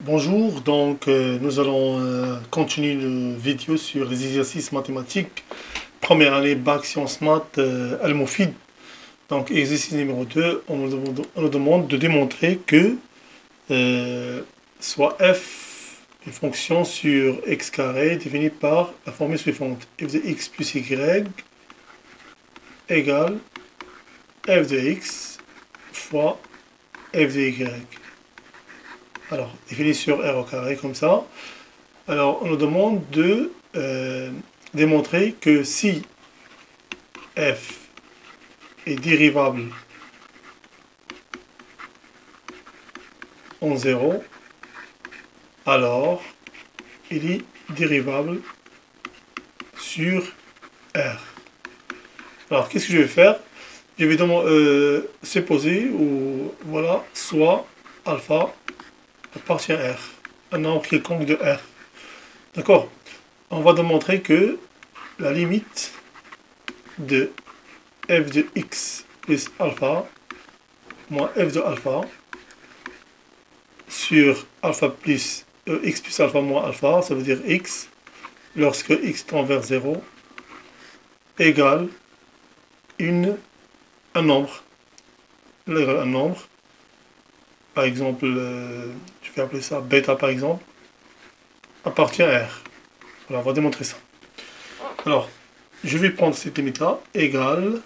Bonjour, nous allons continuer une vidéo sur les exercices mathématiques. Première année bac sciences maths Al-Moufid. Donc exercice numéro 2, on nous demande de démontrer que soit f une fonction sur x carré définie par la formule suivante. F de x plus y égale f de x fois f de y. Alors, défini sur R au carré, comme ça. Alors, on nous demande de démontrer que si f est dérivable en 0, alors il est dérivable sur R. Alors, qu'est-ce que je vais faire? Je vais supposer, ou voilà, soit alpha appartient à R, un nombre quelconque de R. D'accord? On va démontrer que la limite de f de x plus alpha moins f de alpha sur alpha plus x plus alpha moins alpha, ça veut dire x, lorsque x tend vers 0, égale un nombre. Un nombre. Par exemple, je vais appeler ça bêta par exemple, appartient à R. Alors, on va démontrer ça. Alors, je vais prendre cette limite-là, égale,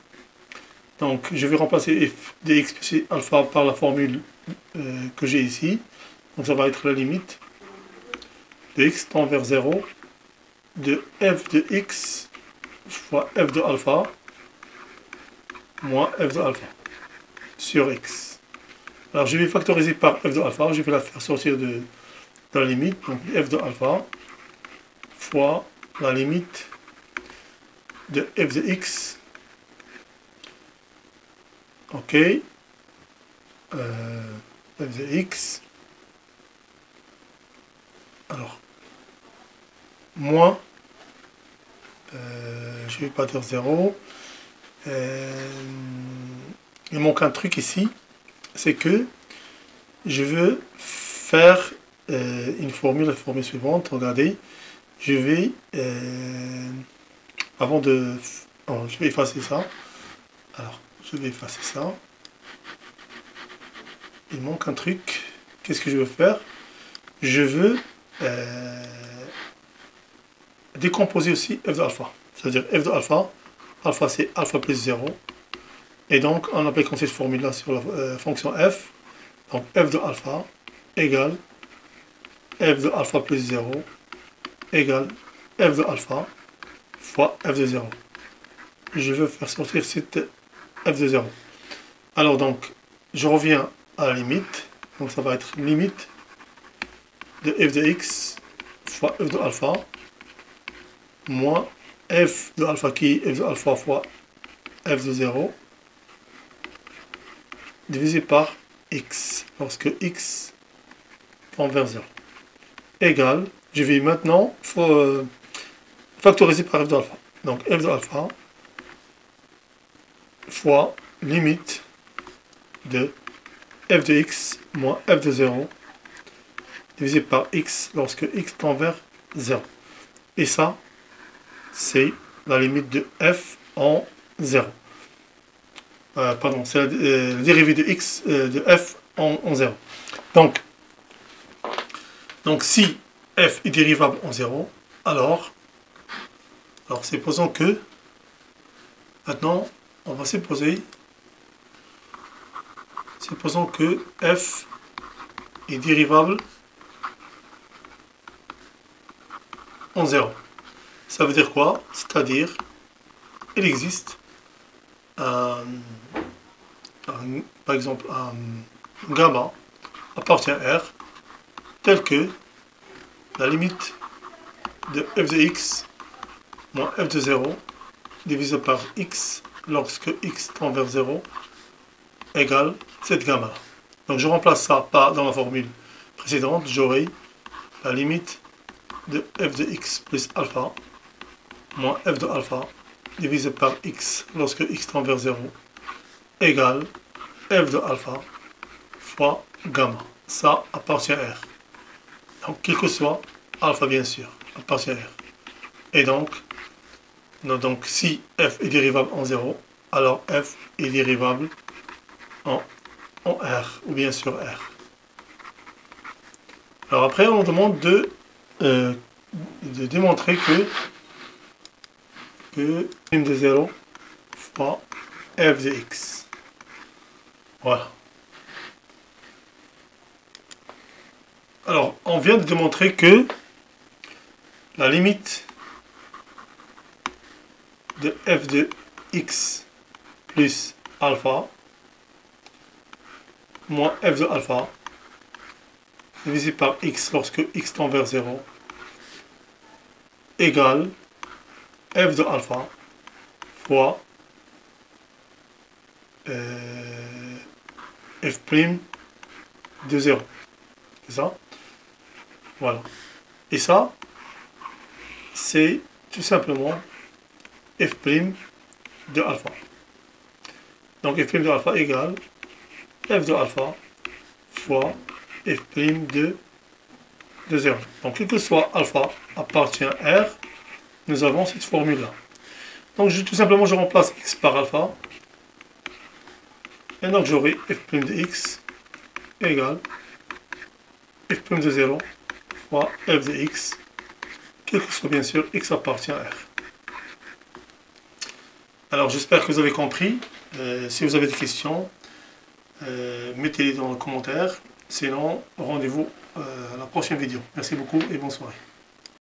donc je vais remplacer f de x plus alpha par la formule que j'ai ici. Donc ça va être la limite de x tend vers 0 de f de x fois f de alpha moins f de alpha sur x. Alors je vais factoriser par f de alpha, je vais la faire sortir de la limite, donc f de alpha fois la limite de f de x, ok, f de x, alors, moins, je ne vais pas dire 0, il manque un truc ici, c'est que je veux faire une formule, la formule suivante, regardez, je vais, avant de, oh, je vais effacer ça, alors, je vais effacer ça, il manque un truc, qu'est-ce que je veux faire? Je veux décomposer aussi f de alpha, c'est-à-dire f de alpha, alpha c'est alpha plus 0, et donc en appliquant cette formule-là sur la fonction f, donc f de alpha égale f de alpha plus 0 égale f de alpha fois f de 0. Je veux faire sortir cette f de 0. Alors donc, je reviens à la limite, donc ça va être limite de f de x fois f de alpha moins f de alpha qui est f de alpha fois f de 0 divisé par x lorsque x tend vers 0 égale, je vais maintenant factoriser par f de alpha. Donc f de alpha fois limite de f de x moins f de 0 divisé par x lorsque x tend vers 0. Et ça, c'est la limite de f en 0. Pardon, c'est la dérivée de x de f en 0. Donc si f est dérivable en 0, alors supposons que, maintenant, on va supposons que f est dérivable en 0. Ça veut dire quoi? C'est-à-dire, il existe par exemple un gamma appartient à R tel que la limite de f de x moins f de 0 divisé par x lorsque x tend vers 0 égale cette gamma là. Donc je remplace ça dans la formule précédente, j'aurai la limite de f de x plus alpha moins f de alpha divisé par x lorsque x tend vers 0 égale f de alpha fois gamma. Ça appartient à R. Donc, quel que soit alpha, bien sûr, appartient à R. Et donc, si f est dérivable en 0, alors f est dérivable en R, ou bien sur R. Alors après, on demande de démontrer que m de 0 fois f de x. Voilà. Alors, on vient de démontrer que la limite de f de x plus alpha moins f de alpha divisé par x lorsque x tend vers 0 égale f de alpha fois f' de 0. C'est ça? Voilà. Et ça, c'est tout simplement f' de alpha. Donc f' de alpha égale f de alpha fois f' de 0. Donc quel que soit alpha appartient à R, nous avons cette formule-là. Donc tout simplement je remplace x par alpha. Et donc j'aurai f' de x égale f' de 0 fois f de x, quel que soit bien sûr x appartient à R. Alors j'espère que vous avez compris. Si vous avez des questions, mettez-les dans les commentaires. Sinon, rendez-vous à la prochaine vidéo. Merci beaucoup et bonne soirée.